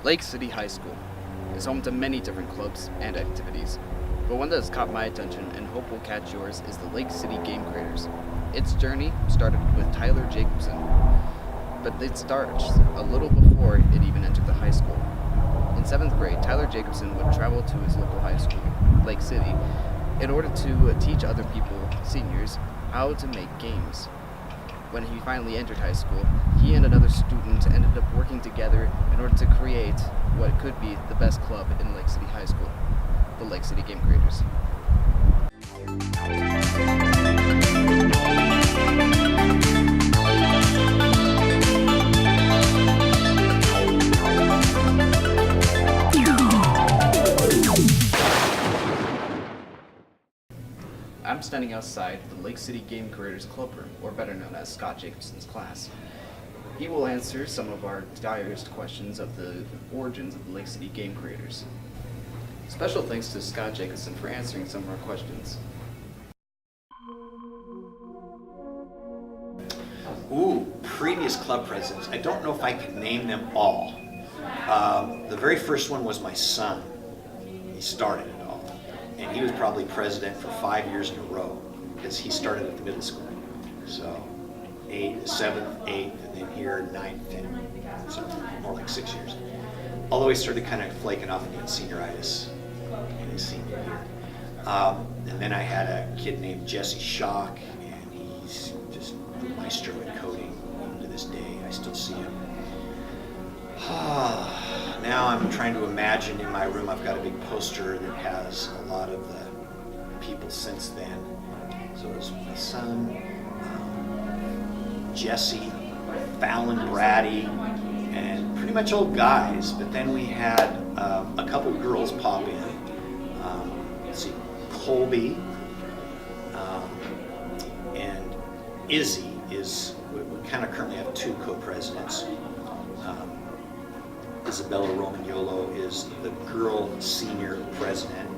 Lake City High School is home to many different clubs and activities, but one that has caught my attention and hope will catch yours is the Lake City Game Creators. Its journey started with Tyler Jacobson, but it starts a little before it even entered the high school. In 7th grade, Tyler Jacobson would travel to his local high school, Lake City, in order to teach other people, seniors, how to make games. When he finally entered high school, he and another student ended up working together in order to create what could be the best club in Lake City High School, the Lake City Game Creators. I'm standing outside the Lake City Game Creators Club Room, or better known as Scott Jacobson's class. He will answer some of our direst questions of the origins of the Lake City Game Creators. Special thanks to Scott Jacobson for answering some of our questions. Ooh, previous club presidents. I don't know if I could name them all. The very first one was my son. He started it all. And he was probably president for 5 years in a row because he started at the middle school. So 7th, 8th, and then here 9th, 10th. So more like 6 years. Although he started kind of flaking off and getting senioritis in his senior year. And then I had a kid named Jesse Schock, and he's just the maestro at coding. Even to this day, I still see him. Now I'm trying to imagine in my room, I've got a big poster that has a lot of the people since then. So it's my son, Jesse, Fallon Brady, and pretty much old guys. But then we had a couple girls pop in. Let's see, Colby and Izzy is, we kind of currently have 2 co-presidents. Isabella Romagnolo is the girl senior president,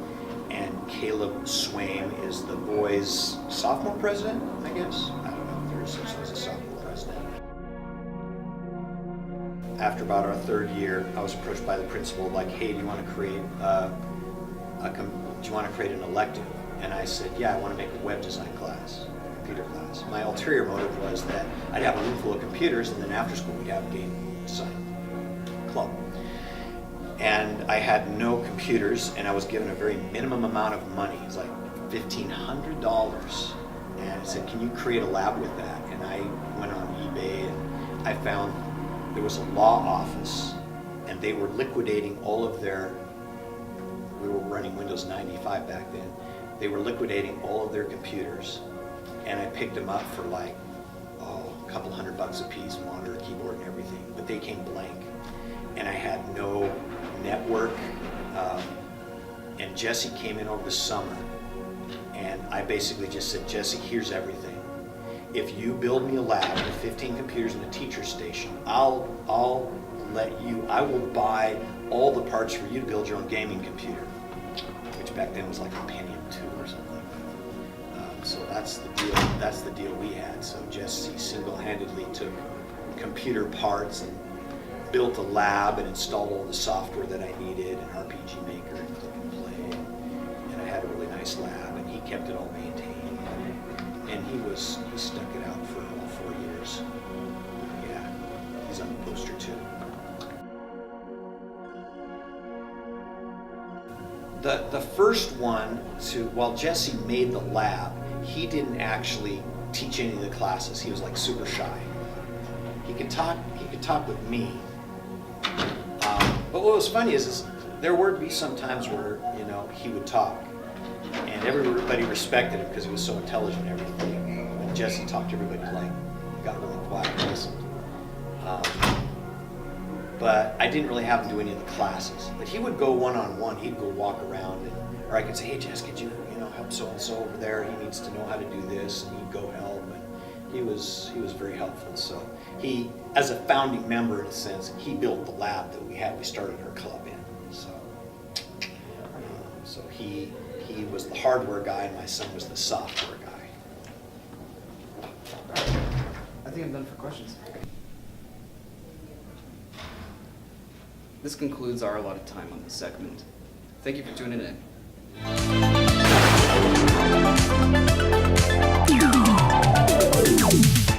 and Caleb Swaim is the boys sophomore president, I guess. I don't know, 36 was a sophomore president. After about our 3rd year, I was approached by the principal, like, hey, do you want to create an elective? And I said, yeah, I want to make a web design class, computer class. My ulterior motive was that I'd have a room full of computers, and then after school we'd have a game design club. And I had no computers, and I was given a very minimum amount of money. It was like $1,500. And I said, can you create a lab with that? And I went on eBay, and I found there was a law office, and they were liquidating all of their, we were running Windows 95 back then, they were liquidating all of their computers, and I picked them up for like, a couple $100 a piece, monitor, keyboard, and everything, but they came blank. And I had no network, and Jesse came in over the summer, and I basically just said, Jesse, here's everything. If you build me a lab with 15 computers and a teacher station, I'll let you, I will buy all the parts for you to build your own gaming computer, which back then was like a Pentium 2 or something. So that's the deal we had. So Jesse single-handedly took computer parts and built a lab and installed all the software that I needed, an RPG Maker and Click and Play, and I had a really nice lab, and he kept it all maintained, and he stuck it out for all 4 years. Yeah, he's on the poster too. The first one while Jesse made the lab, he didn't actually teach any of the classes. He was like super shy. He could talk with me. But what was funny is there would be some times where, he would talk, and everybody respected him because he was so intelligent and everything. When Jesse talked, everybody got really quiet and listened. But I didn't really have him do any of the classes. But he would go one-on-one. He'd go walk around, or I could say, hey, Jess, could you, help so-and-so over there? He needs to know how to do this, and he'd go help. And he was very helpful. So he, as a founding member in a sense, he built the lab that we started our club in. So he was the hardware guy, and my son was the software guy. I think I'm done for questions. This concludes our allotted time on this segment. Thank you for tuning in.